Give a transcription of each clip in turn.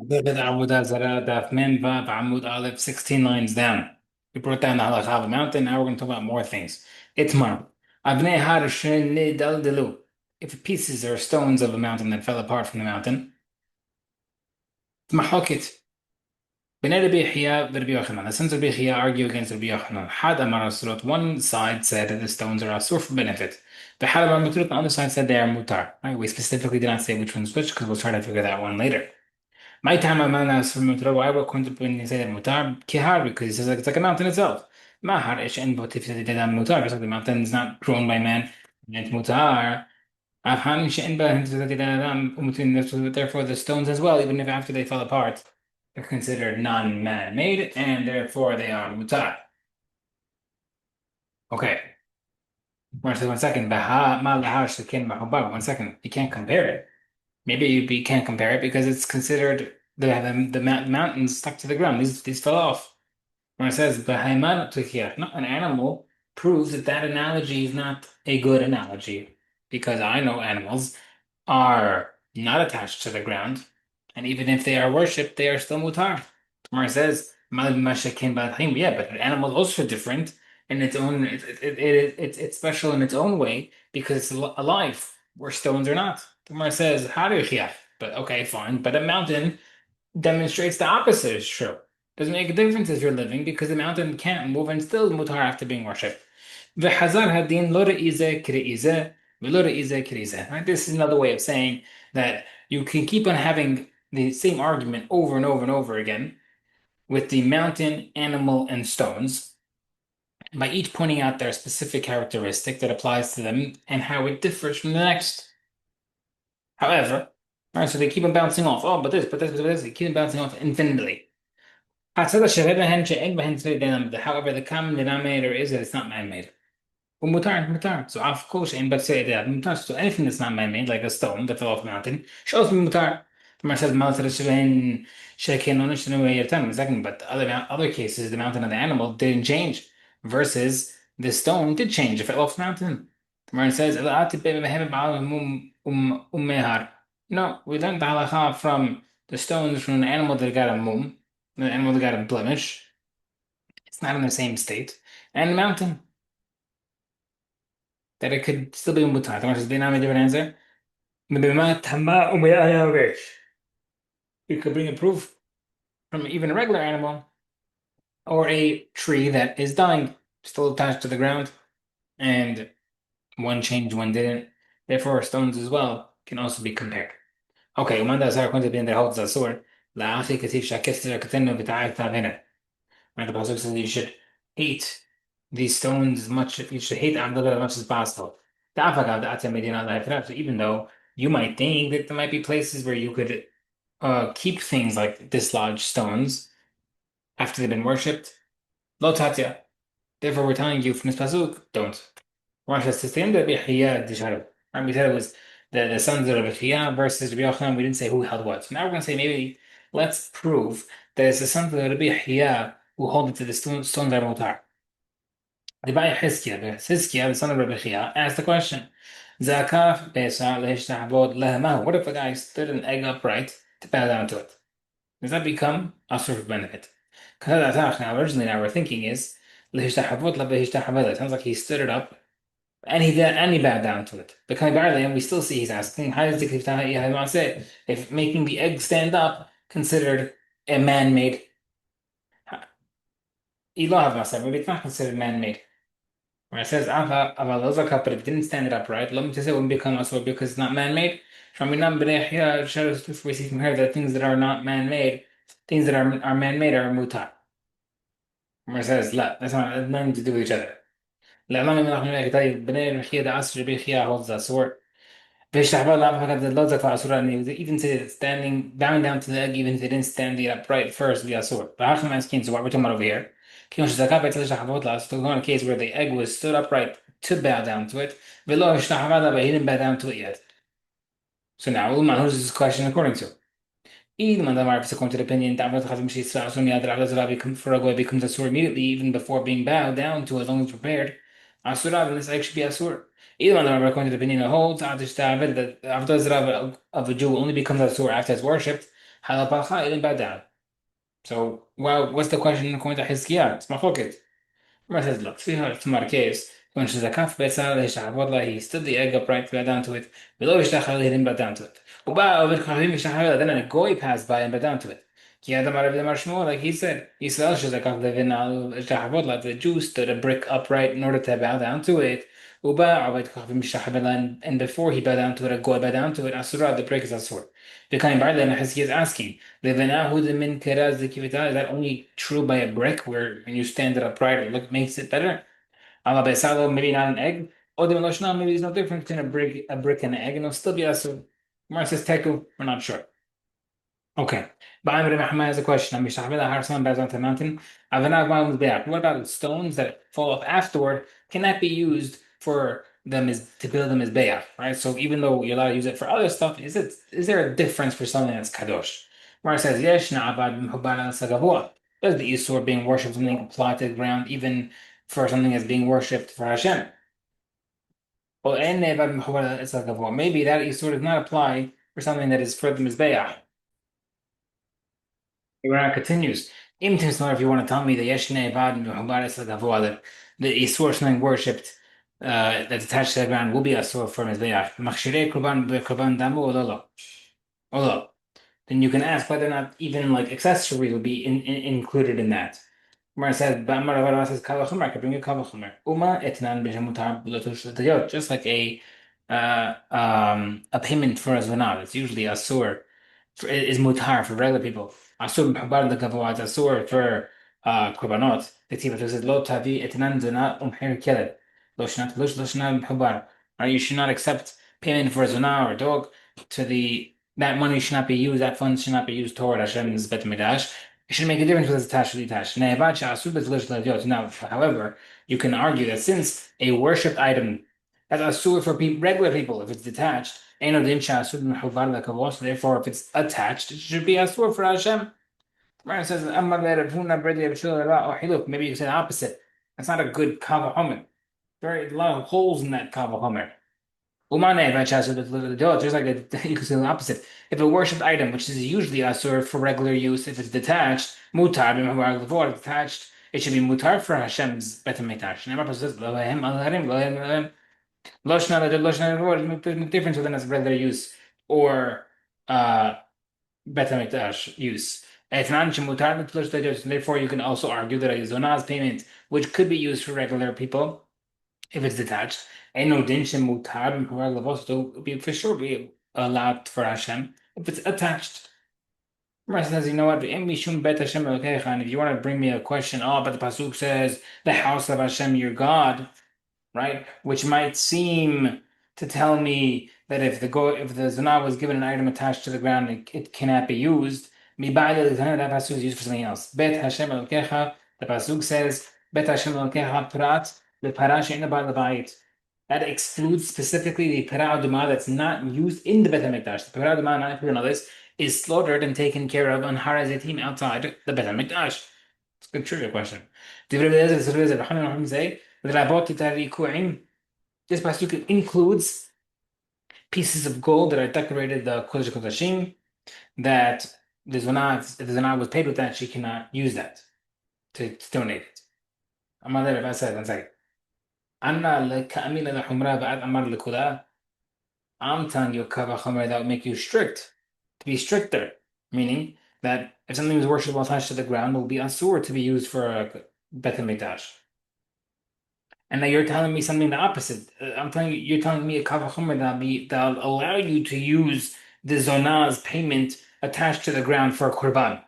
Avodah Zarah Daf Mem Vav Amud Aleph, 16 lines down. We brought down the halakha of the mountain. Now we're going to talk about more things. Itmar. Avnei Har Nidaldilu. If pieces or stones of a mountain that fell apart from the mountain, Mahokit. Bnei Rabbi Yechia v'Rabbi Yochanan. The sons of Rabbi Yechia argue against Rabbi Yochanan. Had Amar Asurot. One side said that the stones are asur for benefit. The Had Amar Mutrut, the other side said they are mutar. Right? We specifically did not say which one's which because we'll try to figure that one later. My time Amanas from Mutar, why we're going to when you say that Mutar, Kihar, because he says like it's like a mountain itself. Mahar Ish and but if you say that Mutar, just like the mountain is not grown by man, and Mutar, Afhan Shin therefore the stones as well, even if after they fell apart, they're considered non-man-made, and therefore they are Mutar. Okay. One second. One second. You can't compare it. Maybe you can't compare it because it's considered the mountains stuck to the ground. These fell off. When it says "Bahayman tukhiyah," not an animal, proves that that analogy is not a good analogy because I know animals are not attached to the ground, and even if they are worshipped, they are still mutar. Where it says "Mal mashakin b'adhim," yeah, but an animal is also different in its own. It's special in its own way because it's alive, where stones are not. The Gemara says "Haruchiyah," but okay, fine. But a mountain demonstrates the opposite is true. Doesn't make a difference if you're living because the mountain can't move and still mutar after being worshipped. V'hazar hadin lo re'ize k're'ize v'lo re'ize k're'ize. Right? This is another way of saying that you can keep on having the same argument over and over and over again with the mountain, animal, and stones by each pointing out their specific characteristic that applies to them and how it differs from the next. However, all right, so they keep on bouncing off. Oh, but this, they keep on bouncing off infinitely. However, the common denominator is that it's not man-made. ومتعب. So of course in but say that متعب. So anything that's not man-made, like a stone that fell off a mountain, should also be متعب. The Gemara says mountain شبهن شاكين ونشن ويرتم. Second, but other cases, the mountain of the animal didn't change, versus the stone did change. It fell off the mountain. The Gemara says no, we learned the halacha from the stones from an animal that got a mum, the animal that got a blemish. It's not in the same state, and the mountain that it could still be mutar. The Gemara says, "Binam," a different answer. You could bring a proof from even a regular animal or a tree that is dying, still attached to the ground, and one changed, one didn't. Therefore, stones as well can also be compared. Okay, ومن أثار كنت بين الهوت الصور لأخي كثيف شكست كتنه بتاعك هنا. Right, the pasuk says you should hate these stones as much. You should hate Abdullah as much as possible. So even though you might think that there might be places where you could keep things like dislodged stones after they've been worshipped, lo tatya. Therefore, we're telling you from this pasuk, don't. Right, we said it was the sons of Rabbi Chia versus Rabbi Yochanan. We didn't say who held what. So now we're going to say maybe let's prove that it's the sons of Rabbi Chia who hold it to the stones that are mutar. Rabbi Hizkiah, the son of Rabbi Chia, asked the question: Zakaf Pesach lehishtahabod lehemahu. What if a guy stood an egg upright to bow down to it? Does that become a sort of benefit? Now, originally, now we're thinking is lehishtahabod lebehishtahabed. It sounds like he stood it up and he bowed down to it. But coming back and we still see he's asking, how does the say if making the egg stand up considered a man-made? Maybe it's not considered man-made. Where it says but if it didn't stand it upright, let me just say it wouldn't become asur because it's not man-made. We see from here that things that are not man-made, things that are man-made are mutar. Where it says la, that's not nothing to do with each other. Holds the sword. They even say that standing, bowing down to the egg, even if they didn't stand it upright first, be asur. So what we're talking about over here. So on a case where the egg was stood upright to bow down to it, but he didn't bow down to it yet. So now, who's this question according to? If it's according to the opinion, for a goy becomes asur immediately, even before being bowed down to, as long as prepared. Asura, then this egg should be asur. According to the opinion that holds that Avodah Zarah of a Jew only becomes asur after it's worshipped. Halal palcha, it didn't bow down. So, well, what's the question according to Hizkiah? It's machloket. Gemara says, look, it's a case when she's a kaf betzal hishachavod he stood the egg upright, fell down to it. Below hishtachal, he didn't bow down to it. Uba over kachavim hishtachal, then a goy passed by and bowed down to it. Ki adam arav demar shmuel, like he said, Yisrael she's a kaf levin al hishtachavod, the Jew stood a brick upright in order to bow down to it. Uba over kachavim hishtachal, and before he bowed down to it, a goy bowed down to it. Asura, the brick is asur. The kind by then Hizkiah is asking, is that only true by a brick where when you stand it upright it makes it better? Maybe not an egg. Or maybe there's no difference between a brick and an egg, and it'll still be asur. Gemara says teku, we're not sure. Okay. Ba'amr Muhammad has a question. Someone bows onto the mountain. What about the stones that fall off afterward? Can that be used for them is to build them as bayah, right? So even though you're allowed to use it for other stuff, is there a difference for something that's kadosh? Mar says yes. Does the isur being worshipped something apply to the ground even for something that's being worshipped for Hashem? Well, maybe that isur does not apply for something that is for the mizbeach. Iran continues. If you want to tell me the Yeshne Bad that the Isur something worshipped that's attached to the ground will be Asur for Mizbeach. Machshirei Kurban Kurban Damu Ololo. Olo. Then you can ask whether or not even like accessories will be included in that. Gemara says, Ba'amar Ravara says Kavachumer, I could bring you Kavachumer. Uma etnan b'shemutar b'lotush l'tayot. Just like a payment for a zvanah. It's usually Asur is mutar for regular people. Asur b'chabar l'gavot, asur for korbanot. The Tiva says lo tavi etnan zana umher keled. Lo shnat b'chabar. You should not accept payment for a zana or a dog. That money should not be used. That funds should not be used toward Hashem's Bet Midrash. It should make a difference whether it's attached or detached. Now, however, you can argue that since a worshipped item that's asur for regular people, if it's detached, therefore, if it's attached, it should be asur for Hashem. Right? It says, maybe you say the opposite. That's not a good kavah homer. Very a lot of holes in that kavah homer. Just like you could say the opposite. If a worshipped item, which is usually asur for regular use, if it's detached, mutar, detached, it should be mutar for Hashem's bet hamikdash. There's no difference within its regular use or bet hamikdash use. Therefore, you can also argue that a zonaz payment, which could be used for regular people, if it's detached, no din to be for sure be allowed for Hashem if it's attached. Rashi says, you know what? And if you want to bring me a question, but the pasuk says the house of Hashem, your God, right? Which might seem to tell me that if the zana was given an item attached to the ground, it cannot be used. That pasuk is used for something else. Bet Hashem Elokecha, the pasuk says, Bet Hashem Elokecha prat lepara she'ena ba'al bayit. That excludes specifically the pera aduma that's not used in the Bet HaMikdash. The pera aduma, not included in this, is slaughtered and taken care of on Har HaZeitim outside the Bet HaMikdash. It's a good trivia question. This pasuk includes pieces of gold that are decorated the Kodesh Kodashim, that if the Zana was paid with that, she cannot use that to donate it. I'm not there if I said one second. I'm telling you that would make you strict, to be stricter, meaning that if something is worshipable attached to the ground, it will be asur to be used for a Bet HaMikdash. And now you're telling me something the opposite. You're telling me a kavachomer that'll allow you to use the zonah's payment attached to the ground for a korban.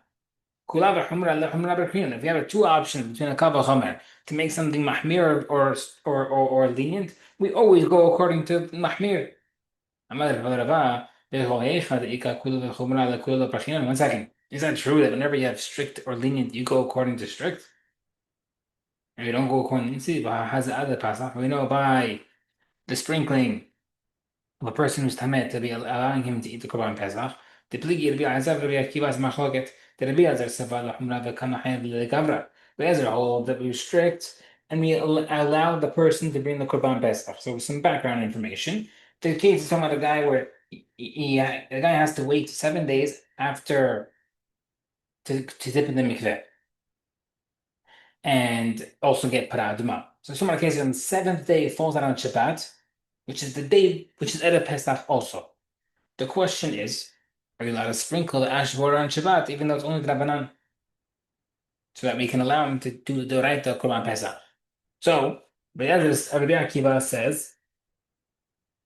If you have two options between a kavachomer to make something mahmir or lenient, we always go according to mahmir. One second. Is that true that whenever you have strict or lenient, you go according to strict? And we don't go according to Pasach. We know by the sprinkling of a person who's tamet to be allowing him to eat the Korban Pesach. The pligi Rabbi Azar Rabbi Akiva's machloket. The Rabbi Azar saval lahumra v'kama hayav l'gavra. Rabbi Azar hold that we restrict and we allow the person to bring the Korban Pesach. So some background information. The case is talking about a guy where the guy has to wait 7 days after to dip in the mikveh and also get paraduma. So some of the cases on the seventh day it falls out on Shabbat, which is the day which is Erev Pesach also. The question is, are you allowed to sprinkle the ash water on Shabbat even though it's only Drabanan? So that we can allow him to do the right Korban Pesach. So, Rabbi Akiva says,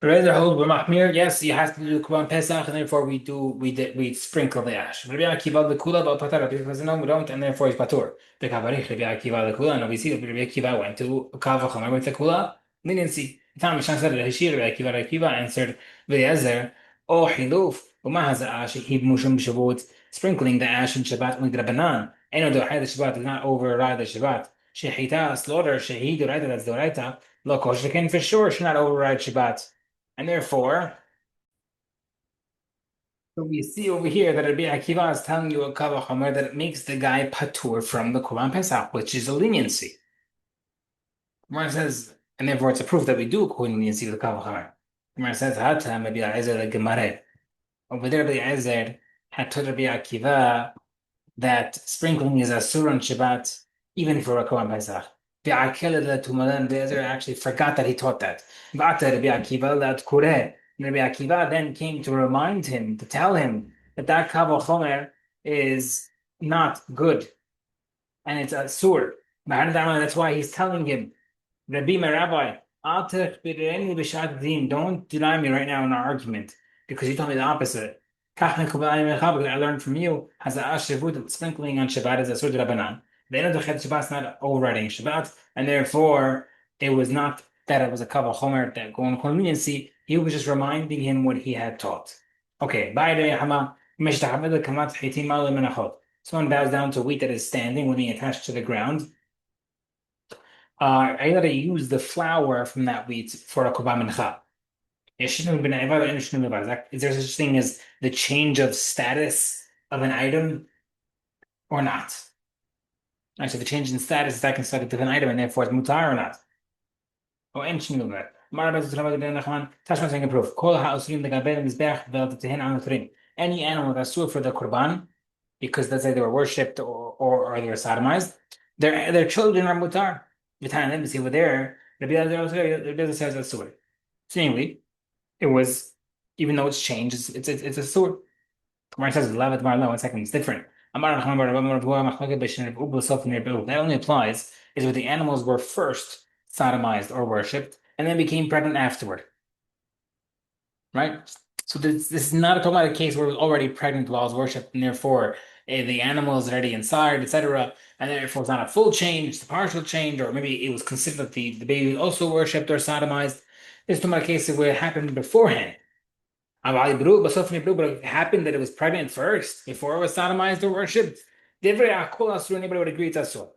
Rather hold Mahmir, yes, you have to do Korban Pesach, and therefore we sprinkle the ash. Rabbi Akiva the Kula Patar, Rabbi Akiva says no, we don't, and therefore it's Patur. Bekavarich Rabbi Akiva the Kula, and we see that Rabbi Akiva went to Kavachomer with the Kula, leniency. Tam Mishan said Hashir Rabbi Akiva answered Eliezer, O Hiluf, Umahaz Ash, Hib Mushum Shavut, sprinkling the ash in Shabbat with Rabbanan. Eno do the Shabbat does not override the Shabbat. Shehita slaughter Shehid Doraita, that's Doraita. Lo kosher can for sure should not override Shabbat. And therefore, so we see over here that Rabbi Akiva is telling you a kavachomer that it makes the guy patur from the Korban Pesach, which is a leniency. Gemara says, and therefore it's a proof that we do according to leniency with the kavachomer. Gemara says, Hatam Rabbi Eliezer the Gemara. Over there, Rabbi Eliezer had told Rabbi Akiva that sprinkling is asur on Shabbat, even for a Korban Pesach. Eliezer actually forgot that he taught that. Rabbi Akiva then came to remind him, to tell him that that Kavah Chomer is not good and it's asur. That's why he's telling him, Rabbi Rabbi, don't deny me right now in our argument because you told me the opposite. I learned from you, sprinkling on Shabbat is asur d'Rabbanan. The end of the Shabbat is not overriding Shabbat, and therefore it was not that it was a Kavah Chomer that going to leniency. He was just reminding him what he had taught. Okay, someone bows down to wheat that is standing when being attached to the ground. I gotta use the flour from that wheat for a korban mincha. Is there such thing as the change of status of an item or not? Right, so the change in status is that considered an item and therefore it's mutar or not? Oh, and shinu Tashma saying a proof. Any animal that's sued for the korban, because let's say they were worshipped or they were sodomized, their children are mutar. Let me see over there. Rabbi Eliezer says that's sued. Seemingly, it was, even though it's changed, it's a sued. Gemara says, one second, it's different. That only applies is where the animals were first sodomized or worshipped and then became pregnant afterward. Right? So this is not talking about a case where it was already pregnant while it was worshipped, and therefore the animal is already inside, etc. And therefore it's not a full change, it's a partial change, or maybe it was considered that the baby was also worshipped or sodomized. This is talking about a case where it happened beforehand. But it happened that it was pregnant first, before it was sodomized or worshipped. Anybody would agree it's asur.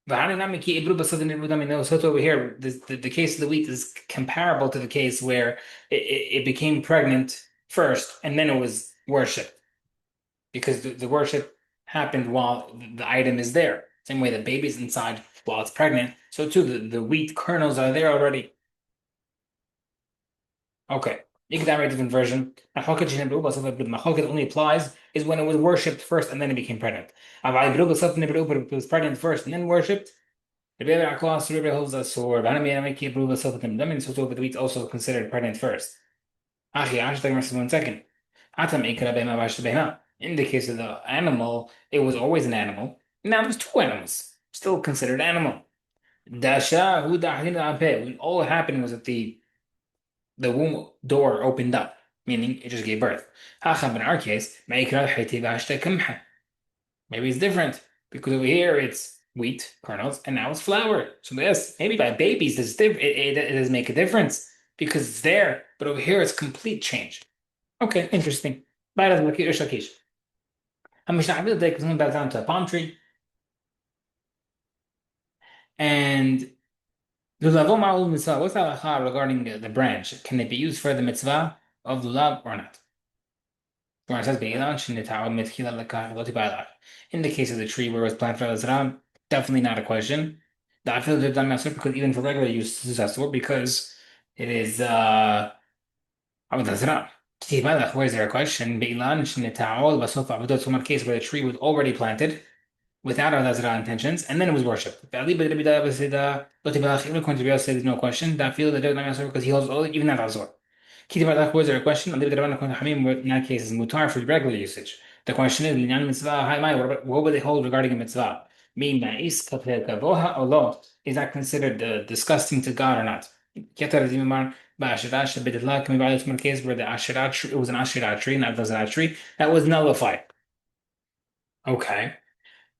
So over here, the case of the wheat is comparable to the case where it became pregnant first and then it was worshipped. Because the worship happened while the item is there. Same way the baby's inside while it's pregnant. So too, the wheat kernels are there already. Okay. You can have a different version. Machlokes only applies is when it was worshipped first and then it became pregnant. If it was pregnant first and then worshipped, the wheat also considered pregnant first. One second. In the case of the animal, it was always an animal. Now there's two animals, still considered animal. All that happened was that the womb door opened up, meaning it just gave birth. In our case, maybe it's different because over here it's wheat kernels and now it's flour. So yes, maybe by babies it does make a difference because it's there, but over here it's complete change. Okay, interesting. I'm back down to a palm tree. And what's the halacha regarding the branch? Can it be used for the mitzvah of lulav or not? It says, in the case of the tree where it was planted for Avodah Zarah, definitely not a question. Because even for regular use, this is asur because it is Avodah Zarah. See, where's there a question? Be'ilan shneta'ol basuf avodah. So in a case where the tree was already planted without Avodah Zarah intentions, and then it was worshipped. According to there's no question. That feel that there's not answer because he holds all even that Azor. Kiti Balak, was there a question? In that case is mutar for regular usage. The question is, Linyan mitzvah, hi, my, what would they hold regarding a mitzvah? Mean ma'is kafel kavoha or lo? Is that considered disgusting to God or not? Keter Zimimar, Ba'ashirash, Bidillah, can we buy this one case where the Asherah tree, it was an Asherah tree, not a tree, that was nullified. Okay.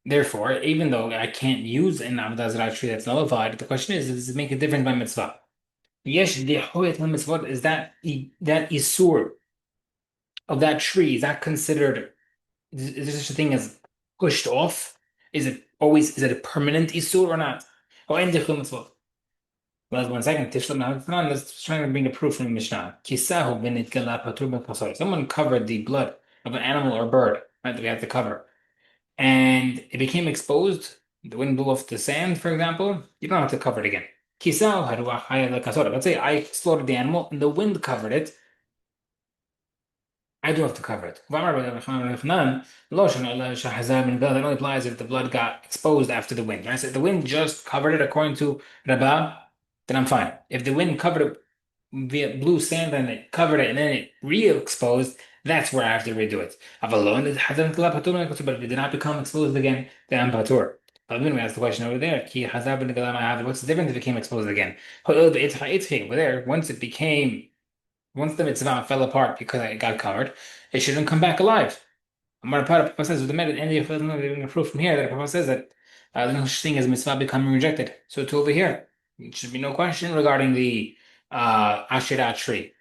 Therefore, even though I can't use an Avodah Zarah tree that's nullified, the question is, does it make a difference by mitzvah? Yes, the Hoyat mitzvah is that isur of that tree, is that considered, is there such a thing as pushed off? Is it a permanent isur or not? Oh, and the mitzvah. Well, 1 second. Let's try to bring the proof from the Mishnah. Kisahu b'nitgala patur b'pasor. Someone covered the blood of an animal or bird, right? That we have to cover, and it became exposed. The wind blew off the sand, for example. You don't have to cover it again. Kisahu haruach haya lekasora. Let's say I slaughtered the animal and the wind covered it. I do have to cover it. That only applies if the blood got exposed after the wind. Right? So if the wind just covered it according to Rabba, then I'm fine. If the wind covered it via blue sand and it covered it and then it re-exposed, that's where I have to redo it. But if it did not become exposed again, then I'm patur. But then we ask the question over there, what's the difference if it became exposed again? Over there, once the mitzvah fell apart because it got covered, it shouldn't come back alive. Amar Papa says with the method, and the proof from here that Papa says that there's no such thing as mitzvah becoming rejected. So to over here, it should be no question regarding the Asherah tree.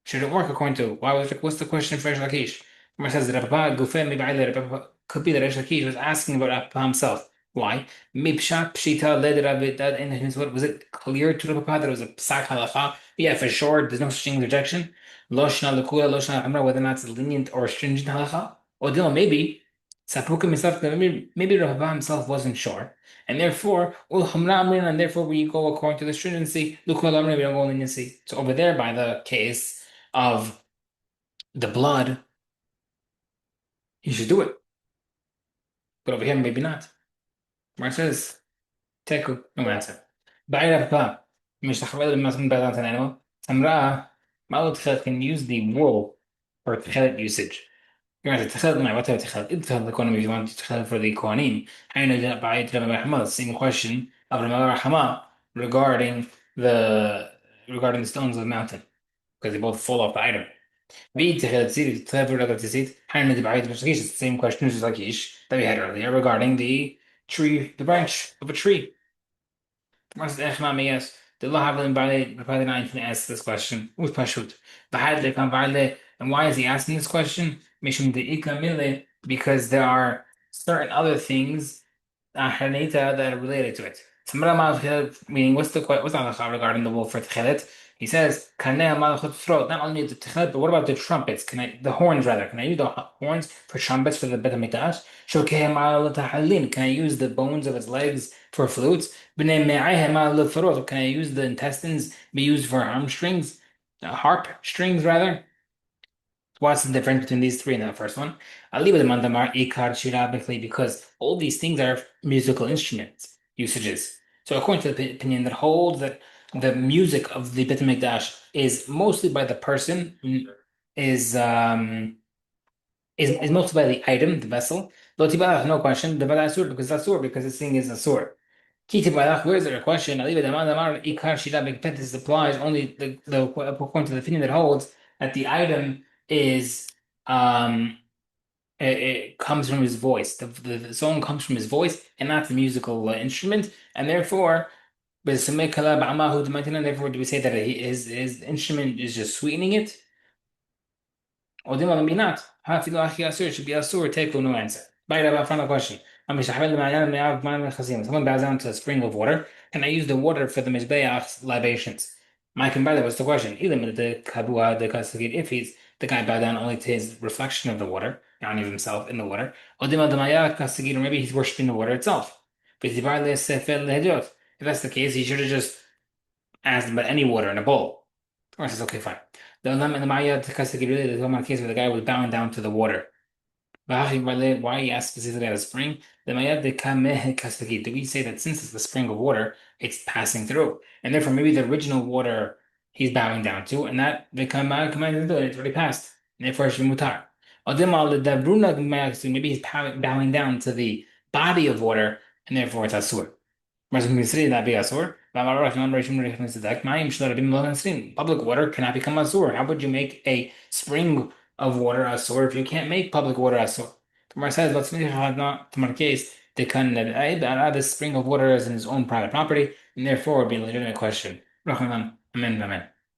Should it work according to what's the question for Resh Lakish? Gemara says that Papa Gufay Mibaile could be that Resh Lakish was asking about Papa himself. Why? Mipshat Pshita led that in his what was it clear to the Papa that it was a psak halacha? Yeah, for sure, there's no such thing as rejection. Lo shna lekula, lo shna amra, whether or not it's lenient or stringent halacha. Or maybe Sapuka himself, maybe Papa himself wasn't sure. And therefore, and therefore we go according to the stringency, we don't go leniency. So over there by the case of the blood, you should do it. But over here, maybe not. Where it says, Teku, no answer. Ba'ira papa, mishtachvel b'masim b'adan animal. Samra, malot tchelet can use the wool for tchelet usage. You're going to tchelet, no, what type of tchelet? It's tchelet, if you want to tchelet for the kohanim. How you know that ba'it Rabbi Hama? The same question of Rabbi Hama regarding the stones of the mountain, because they both fall off the item. It's the same question as Lakish that we had earlier regarding the tree, the branch of a tree. Yes, the law have probably ask this question. With Pashut. And why is he asking this question? Because there are certain other things that are related to it. Meaning, what's the halacha regarding the wolf for tchelet? He says, not only the tchelet, but what about the trumpets? The horns rather? Can I use the horns for trumpets for the Bet HaMikdash? Can I use the bones of its legs for flutes? Can I use the intestines be used for arm strings? Harp strings rather? What's the difference between these three and the first one? I'll leave it in Mandamar, Ikar, Shirabikli, because all these things are musical instruments usages. So according to the opinion that holds that the music of the Beit HaMikdash is mostly by the person, is um is mostly by the item, the vessel. Lo tibalach, no question. The asur because that's asur because this thing is asur. Ki tibalach, where is there a question? I'll leave it in Mandamar, Ikar, Shirabik. This applies only the according to the opinion that holds that the item is it comes from his voice. The song comes from his voice and not the musical instrument, and therefore, therefore, do we say that his instrument is just sweetening it? Or maybe not. It should be asur. Take no answer. Final question. Someone bows down to a spring of water. Can I use the water for the mizbeach's libations? Mike and Bala, what's the question? If he's the guy bowed down only to his reflection of the water, yani of himself in the water, or maybe he's worshiping the water itself. If that's the case, he should have just asked about any water in a bowl. Gemara says, okay, fine. The Olam and the Maya, the really, the Olam case where the guy was bowing down to the water. Why he asked specifically at a spring? Do we say that since it's the spring of water, it's passing through, and therefore maybe the original water he's bowing down to, and that the command it's already passed, and therefore it should be mutar. Maybe he's bowing down to the body of water, and therefore it's asur. Public water cannot become asur. How would you make a spring of water asur if you can't make public water asur? Gemara says, "Let's not to case the this spring of water is in his own private property, and therefore it would be a legitimate question." Amen. Amen.